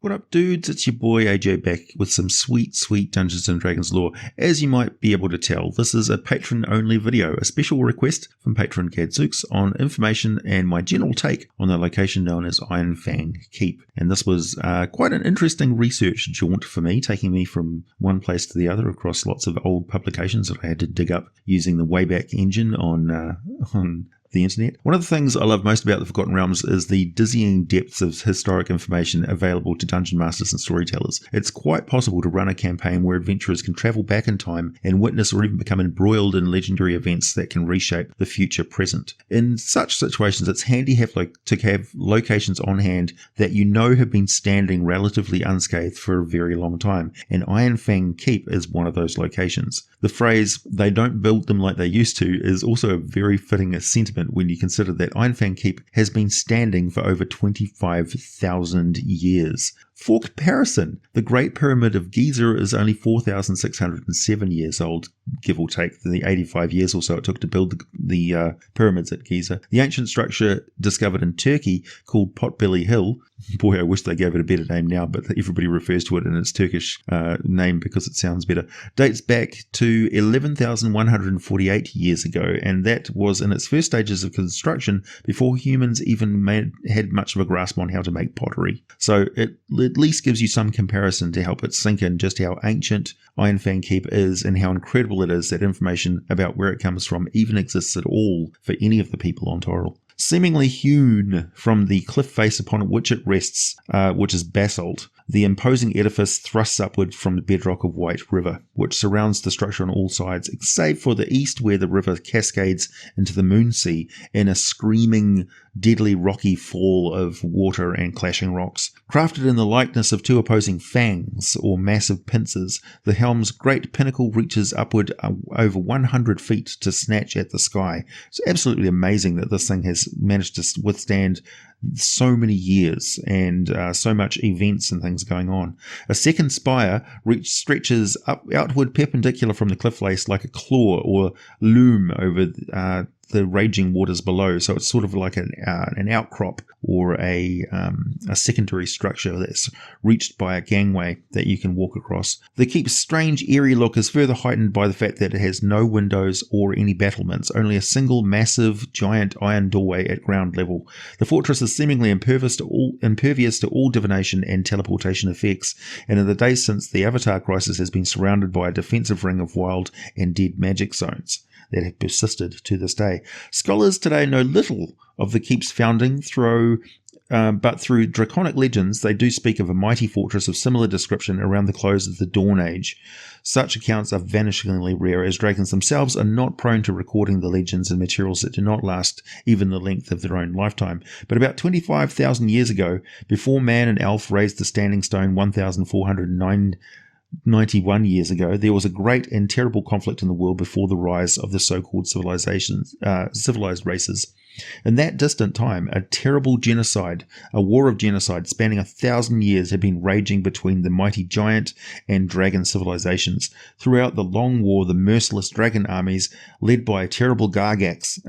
What up, dudes? It's your boy AJ back with some sweet Dungeons & Dragons lore. As you might be able to tell, this is a patron-only video, a special request from patron Gadzooks on information and my general take on the location known as Ironfang Keep. And this was quite an interesting research jaunt for me, taking me from one place to the other across lots of old publications that I had to dig up using the Wayback Engine on the internet. One of the things I love most about the Forgotten Realms is the dizzying depths of historic information available to dungeon masters and storytellers. It's quite possible to run a campaign where adventurers can travel back in time and witness or even become embroiled in legendary events that can reshape the future present. In such situations, it's handy to have locations on hand that you know have been standing relatively unscathed for a very long time, and Ironfang Keep is one of those locations. The phrase, "they don't build them like they used to," is also a very fitting sentiment when you consider that Ironfang Keep has been standing for over 25,000 years. For comparison, the Great Pyramid of Giza is only 4,607 years old, give or take the 85 years or so it took to build the pyramids at Giza. The ancient structure discovered in Turkey called Potbelly Hill, boy, I wish they gave it a better name now, but everybody refers to it in its Turkish name because it sounds better, dates back to 11,148 years ago, and that was in its first stages of construction before humans even had much of a grasp on how to make pottery. So it at least gives you some comparison to help it sink in just how ancient Ironfang Keep is and how incredible it is that information about where it comes from even exists at all for any of the people on Toril. Seemingly hewn from the cliff face upon which it rests, which is basalt, the imposing edifice thrusts upward from the bedrock of White River, which surrounds the structure on all sides, save for the east where the river cascades into the Moonsea in a screaming, deadly rocky fall of water and clashing rocks. Crafted in the likeness of two opposing fangs, or massive pincers, the helm's great pinnacle reaches upward over 100 feet to snatch at the sky. It's absolutely amazing that this thing has managed to withstand so many years and so much events and things going on. A second spire stretches outward perpendicular from the cliff face like a claw or loom over the raging waters below, so it's sort of like an outcrop or a secondary structure that's reached by a gangway that you can walk across. The keep's strange eerie look is further heightened by the fact that it has no windows or any battlements, only a single massive giant iron doorway at ground level. The fortress is seemingly impervious to all divination and teleportation effects, and in the days since the Avatar crisis has been surrounded by a defensive ring of wild and dead magic zones that have persisted to this day. Scholars today know little of the keep's founding, but through draconic legends they do speak of a mighty fortress of similar description around the close of the Dawn Age. Such accounts are vanishingly rare, as dragons themselves are not prone to recording the legends and materials that do not last even the length of their own lifetime. But about 25,000 years ago, before man and elf raised the standing stone 1,491 years ago, there was a great and terrible conflict in the world before the rise of the so-called civilized races. In that distant time, a terrible genocide, a war of genocide spanning 1,000 years, had been raging between the mighty giant and dragon civilizations. Throughout the long war, the merciless dragon armies, led by a terrible Garrix,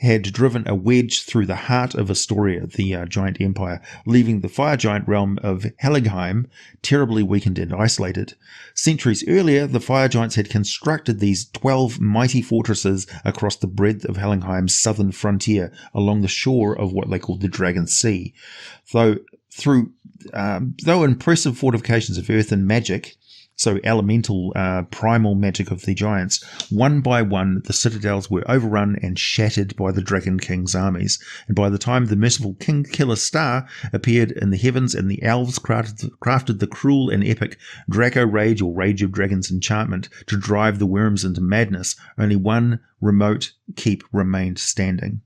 had driven a wedge through the heart of Astoria, the giant empire, leaving the fire giant realm of Helligheim terribly weakened and isolated. Centuries earlier, the fire giants had constructed these 12 mighty fortresses across the breadth of Hellingheim's southern frontier along the shore of what they called the Dragon Sea. Though impressive fortifications of earth and magic, so elemental, primal magic of the giants, one by one the citadels were overrun and shattered by the Dragon King's armies, and by the time the merciful King Killer Star appeared in the heavens and the elves crafted the cruel and epic Draco Rage or Rage of Dragons enchantment to drive the worms into madness, only one remote keep remained standing.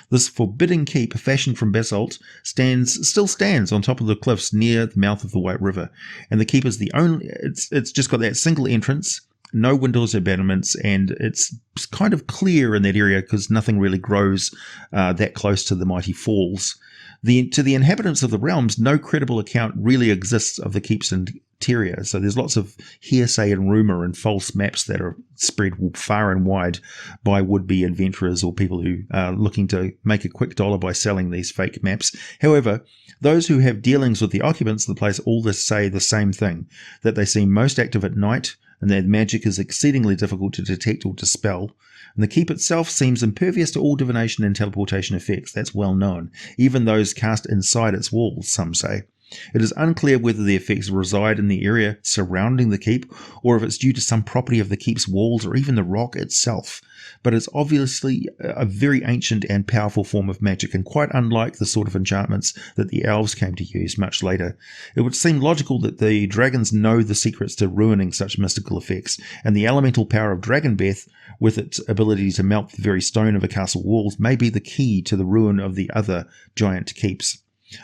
This forbidding keep, fashioned from basalt, still stands on top of the cliffs near the mouth of the White River, and the keep is it's just got that single entrance, no windows or battlements, and it's kind of clear in that area because nothing really grows that close to the mighty falls. To the inhabitants of the realms, no credible account really exists of the keep's terrier. So there's lots of hearsay and rumour and false maps that are spread far and wide by would-be adventurers or people who are looking to make a quick dollar by selling these fake maps. However, those who have dealings with the occupants of the place all say the same thing, that they seem most active at night and their magic is exceedingly difficult to detect or dispel. And the keep itself seems impervious to all divination and teleportation effects. That's well known, even those cast inside its walls, some say. It is unclear whether the effects reside in the area surrounding the keep, or if it's due to some property of the keep's walls or even the rock itself. But it's obviously a very ancient and powerful form of magic, and quite unlike the sort of enchantments that the elves came to use much later. It would seem logical that the dragons know the secrets to ruining such mystical effects, and the elemental power of dragon breath, with its ability to melt the very stone of a castle walls, may be the key to the ruin of the other giant keeps.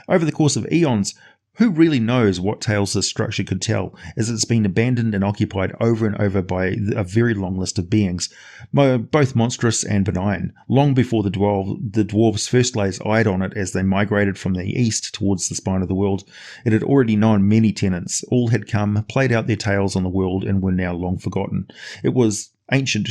Over the course of eons, who really knows what tales this structure could tell, as it's been abandoned and occupied over and over by a very long list of beings, both monstrous and benign. Long before the dwarves first laid eyes on it as they migrated from the east towards the spine of the world, it had already known many tenants. All had come, played out their tales on the world, and were now long forgotten. It was ancient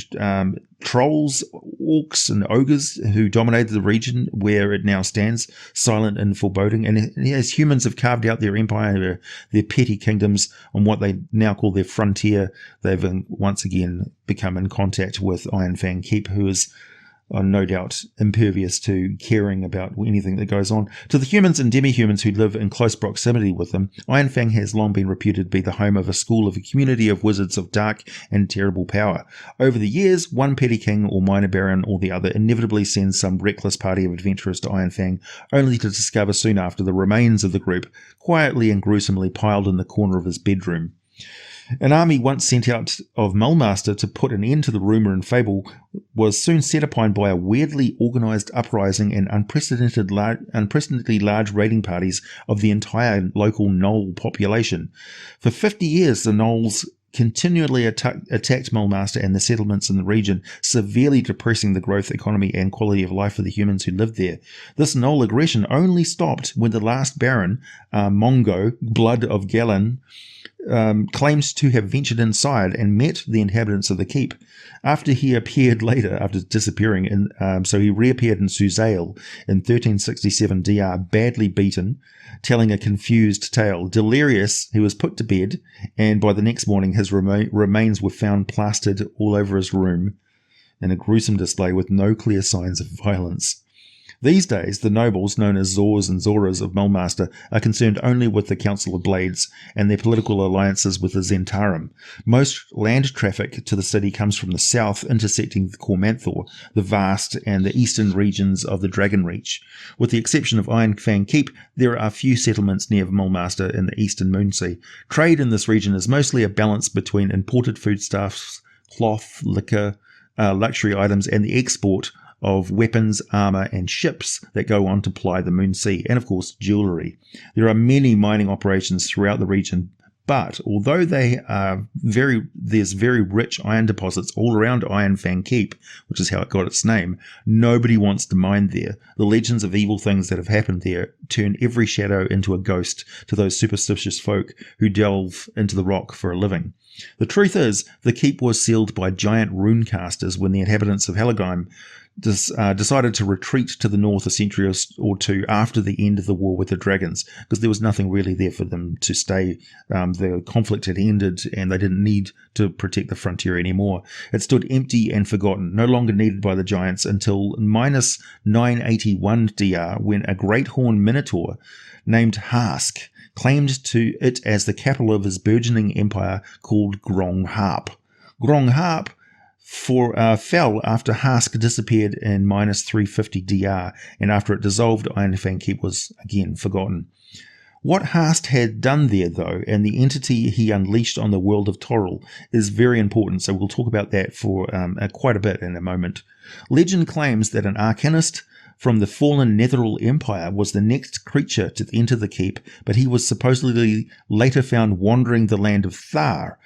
trolls, orcs, and ogres who dominated the region where it now stands, silent and foreboding. And as humans have carved out their empire, their petty kingdoms, on what they now call their frontier, they've once again become in contact with Ironfang Keep, who is no doubt impervious to caring about anything that goes on. To the humans and demi-humans who live in close proximity with them, Ironfang has long been reputed to be the home of a school of a community of wizards of dark and terrible power. Over the years, one petty king or minor baron or the other inevitably sends some reckless party of adventurers to Ironfang, only to discover soon after the remains of the group quietly and gruesomely piled in the corner of his bedroom. An army once sent out of Mulmaster to put an end to the rumour and fable was soon set upon by a weirdly organised uprising and unprecedentedly large raiding parties of the entire local Gnoll population. For 50 years, the Gnolls continually attacked Mulmaster and the settlements in the region, severely depressing the growth, economy and quality of life for the humans who lived there. This Gnoll aggression only stopped when the last Baron, Mongo, Blood of Galan, claims to have ventured inside and met the inhabitants of the keep. After he appeared later, after disappearing, so he reappeared in Suzail in 1367 DR, badly beaten, telling a confused tale. Delirious, he was put to bed, and by the next morning his remains were found plastered all over his room in a gruesome display with no clear signs of violence. These days, the nobles, known as Zors and Zoras of Mulmaster, are concerned only with the Council of Blades and their political alliances with the Zentarum. Most land traffic to the city comes from the south, intersecting the Cormanthor, the Vast, and the eastern regions of the Dragon Reach. With the exception of Ironfang Keep, there are few settlements near Mulmaster in the eastern Moonsea. Trade in this region is mostly a balance between imported foodstuffs, cloth, liquor, luxury items, and the export of weapons, armour and ships that go on to ply the Moonsea, and of course jewellery. There are many mining operations throughout the region, but although there's very rich iron deposits all around Ironfang Keep, which is how it got its name, nobody wants to mine there. The legends of evil things that have happened there turn every shadow into a ghost to those superstitious folk who delve into the rock for a living. The truth is, the keep was sealed by giant runecasters when the inhabitants of Helheim decided to retreat to the north a century or two after the end of the war with the dragons, because there was nothing really there for them to stay. The conflict had ended and they didn't need to protect the frontier anymore. It stood empty and forgotten, no longer needed by the giants until minus 981 DR, when a great horn minotaur named Hask claimed to it as the capital of his burgeoning empire called Grong Harp. Grong Harp fell after Hask disappeared in minus 350 DR, and after it dissolved, Ironfang Keep was again forgotten. What Hask had done there, though, and the entity he unleashed on the world of Toril is very important, so we'll talk about that for quite a bit in a moment. Legend claims that an arcanist from the fallen Netheril Empire was the next creature to enter the keep, but he was supposedly later found wandering the land of Thar,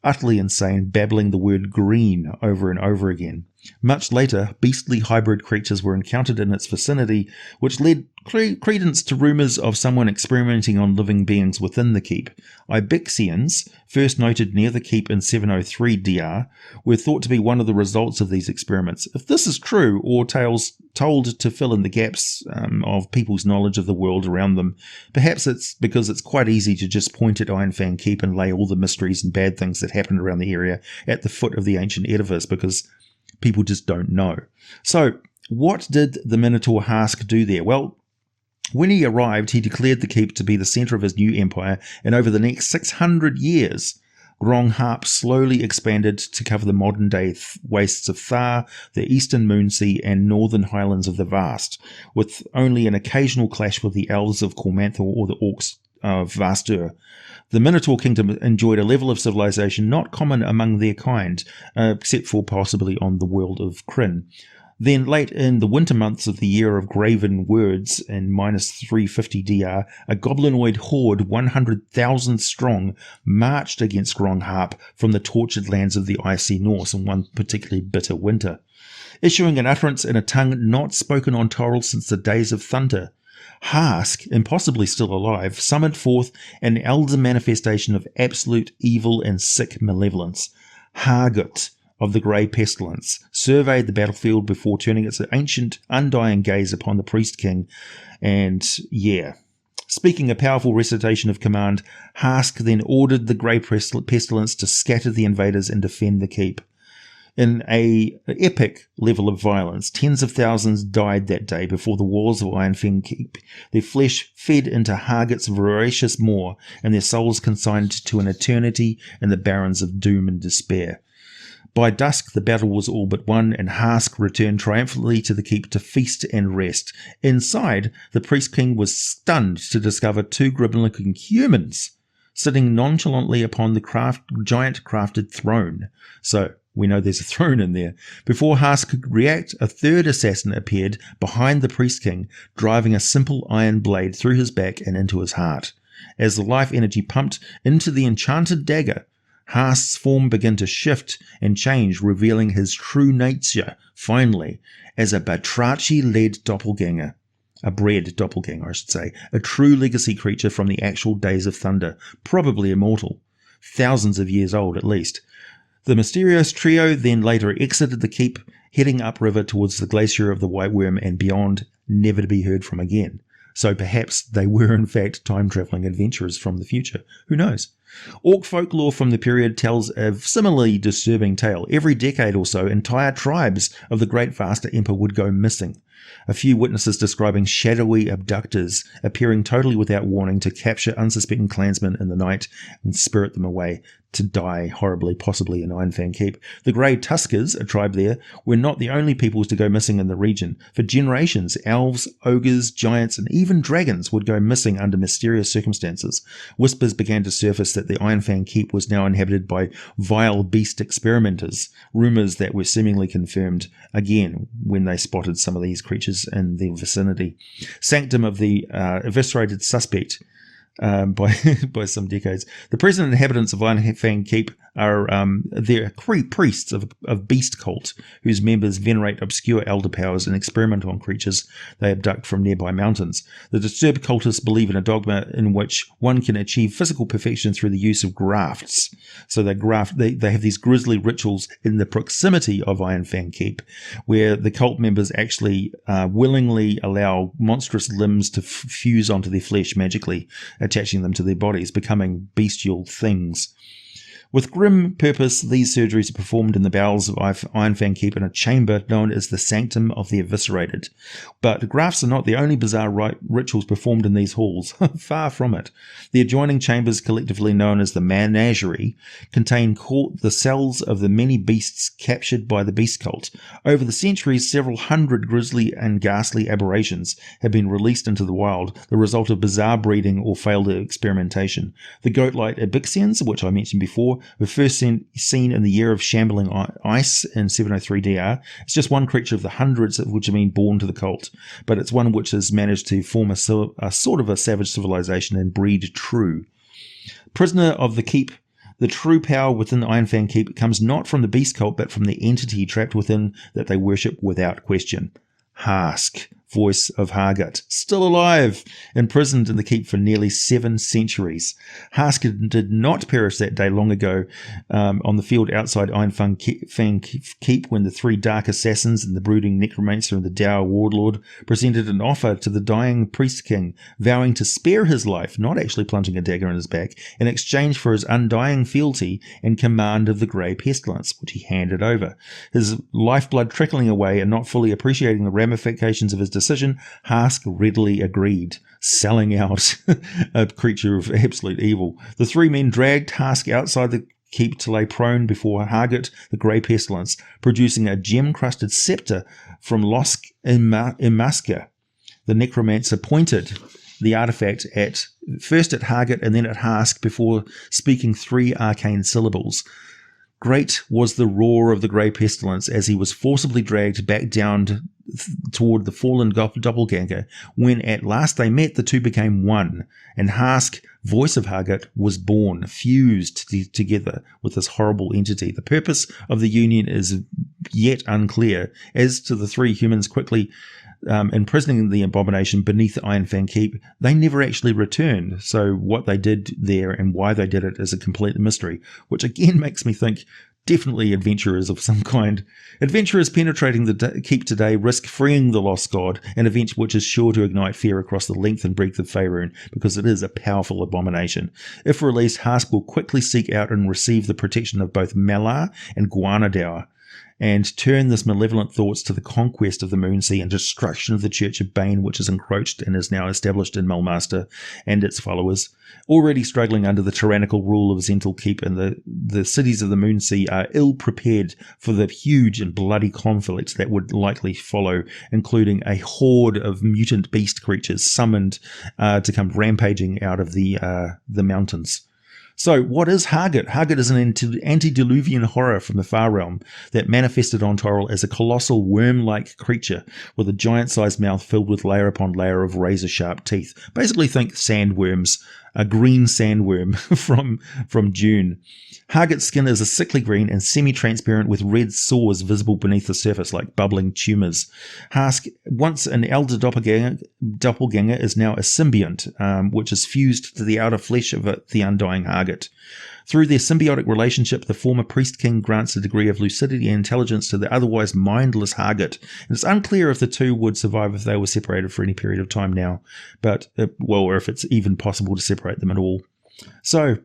utterly insane, babbling the word green over and over again. Much later, beastly hybrid creatures were encountered in its vicinity, which led credence to rumours of someone experimenting on living beings within the keep. Ibexians, first noted near the keep in 703 DR, were thought to be one of the results of these experiments. If this is true, or tales told to fill in the gaps of people's knowledge of the world around them, perhaps it's because it's quite easy to just point at Ironfang Keep and lay all the mysteries and bad things that happened around the area at the foot of the ancient edifice, because people just don't know. So, what did the Minotaur Hask do there? Well, when he arrived, he declared the keep to be the centre of his new empire, and over the next 600 years, Grongharp slowly expanded to cover the modern-day wastes of Thar, the eastern Moonsea, and northern highlands of the Vast, with only an occasional clash with the elves of Cormanthor or the orcs of Vastur. The Minotaur Kingdom enjoyed a level of civilization not common among their kind, except for possibly on the world of Kryn. Then, late in the winter months of the Year of Graven Words in -350 DR, a goblinoid horde 100,000 strong marched against Grongharp from the tortured lands of the icy Norse in one particularly bitter winter, issuing an utterance in a tongue not spoken on Toril since the days of Thunder. Hask, impossibly still alive, summoned forth an elder manifestation of absolute evil and sick malevolence. Hargut of the Grey Pestilence surveyed the battlefield before turning its ancient, undying gaze upon the Priest King, and speaking a powerful recitation of command, Hask then ordered the Grey Pestilence to scatter the invaders and defend the keep. In an epic level of violence, tens of thousands died that day before the walls of Ironfang Keep, their flesh fed into Hargut's voracious maw, and their souls consigned to an eternity in the barrens of doom and despair. By dusk, the battle was all but won, and Hask returned triumphantly to the keep to feast and rest. Inside, the Priest King was stunned to discover two grim-looking humans sitting nonchalantly upon the giant crafted throne. So, we know there's a throne in there. Before Hask could react, a third assassin appeared behind the Priest King, driving a simple iron blade through his back and into his heart. As the life energy pumped into the enchanted dagger, Hask's form began to shift and change, revealing his true nature, finally, as a Batrachi-led doppelganger. A bred doppelganger, I should say. A true legacy creature from the actual days of Thunder, probably immortal. Thousands of years old, at least. The mysterious trio then later exited the keep, heading upriver towards the Glacier of the White Worm and beyond, never to be heard from again. So perhaps they were in fact time-travelling adventurers from the future. Who knows? Orc folklore from the period tells a similarly disturbing tale. Every decade or so, entire tribes of the Great Vasta Empire would go missing. A few witnesses describing shadowy abductors appearing totally without warning to capture unsuspecting clansmen in the night and spirit them away to die horribly, possibly in Ironfang Keep. The Grey Tuskers, a tribe there, were not the only peoples to go missing in the region. For generations, elves, ogres, giants, and even dragons would go missing under mysterious circumstances. Whispers began to surface that the Ironfang Keep was now inhabited by vile beast experimenters, rumours that were seemingly confirmed again when they spotted some of these creatures in their vicinity. Sanctum of the eviscerated suspect by some decades. The present inhabitants of Ironfang Keep are they're priests of beast cult, whose members venerate obscure elder powers and experiment on creatures they abduct from nearby mountains. The disturbed cultists believe in a dogma in which one can achieve physical perfection through the use of grafts. So they have these grisly rituals in the proximity of Ironfang Keep, where the cult members actually willingly allow monstrous limbs to fuse onto their flesh magically, attaching them to their bodies, becoming bestial things. With grim purpose, these surgeries are performed in the bowels of Ironfang Keep in a chamber known as the Sanctum of the Eviscerated. But grafts are not the only bizarre rituals performed in these halls. Far from it. The adjoining chambers, collectively known as the Menagerie, contain the cells of the many beasts captured by the beast cult. Over the centuries, several hundred grisly and ghastly aberrations have been released into the wild, the result of bizarre breeding or failed experimentation. The goat-like Ibexians, which I mentioned before, were first seen in the year of shambling ice in 703 DR. It's just one creature of the hundreds of which have been born to the cult, but it's one which has managed to form a sort of a savage civilization and breed true. Prisoner of the keep, The true power within the Ironfang Keep comes not from the beast cult, but from the entity trapped within that they worship without question. Hask, voice of Hargut, still alive, imprisoned in the keep for nearly 7 centuries. Hask did not perish that day long ago on the field outside Ironfang Keep when the 3 dark assassins and the brooding necromancer and the dour warlord presented an offer to the dying priest king, vowing to spare his life, not actually plunging a dagger in his back, in exchange for his undying fealty and command of the grey pestilence, which he handed over. His lifeblood trickling away and not fully appreciating the ramifications of his decision, Hask readily agreed, selling out a creature of absolute evil. The 3 men dragged Hask outside the keep to lay prone before Hargut, the grey pestilence, producing a gem-crusted scepter from Losk Imaska. The necromancer pointed the artifact first at Hargut and then at Hask before speaking 3 arcane syllables. Great was the roar of the grey pestilence as he was forcibly dragged back down toward the fallen doppelganger. When at last they met, the 2 became one, and Hask, voice of Hargut, was born, fused together with this horrible entity. The purpose of the union is yet unclear. As to the 3 humans quickly imprisoning the abomination beneath the Ironfang Keep, they never actually returned. So what they did there and why they did it is a complete mystery, which again makes me think definitely adventurers of some kind. Adventurers penetrating the keep today risk freeing the lost god, an event which is sure to ignite fear across the length and breadth of Faerun, because it is a powerful abomination. If released, Hask will quickly seek out and receive the protection of both Malar and Guanadaur, and turn this malevolent thoughts to the conquest of the Moonsea and destruction of the Church of Bane, which is encroached and is now established in Mulmaster and its followers. Already struggling under the tyrannical rule of Zental Keep, and the cities of the Moonsea are ill-prepared for the huge and bloody conflicts that would likely follow, including a horde of mutant beast creatures summoned to come rampaging out of the mountains. So, what is Hargut? Hargut is an antediluvian horror from the Far Realm that manifested on Toril as a colossal worm-like creature with a giant-sized mouth filled with layer upon layer of razor-sharp teeth. Basically think sandworms, a green sandworm from Dune. Hargut's skin is a sickly green and semi-transparent with red sores visible beneath the surface like bubbling tumours. Hask, once an elder doppelganger, is now a symbiont, which is fused to the outer flesh of the undying Hargut. Through their symbiotic relationship, the former priest king grants a degree of lucidity and intelligence to the otherwise mindless Hargut, and it's unclear if the 2 would survive if they were separated for any period of time now, or if it's even possible to separate them at all. So,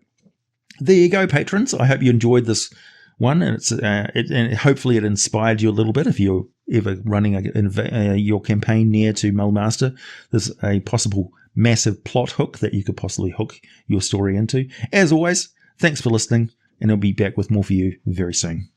there you go, patrons. I hope you enjoyed this one, and and hopefully it inspired you a little bit if you're ever running your campaign near to Mulmaster. There's a possible massive plot hook that you could possibly hook your story into. As always, thanks for listening, and I'll be back with more for you very soon.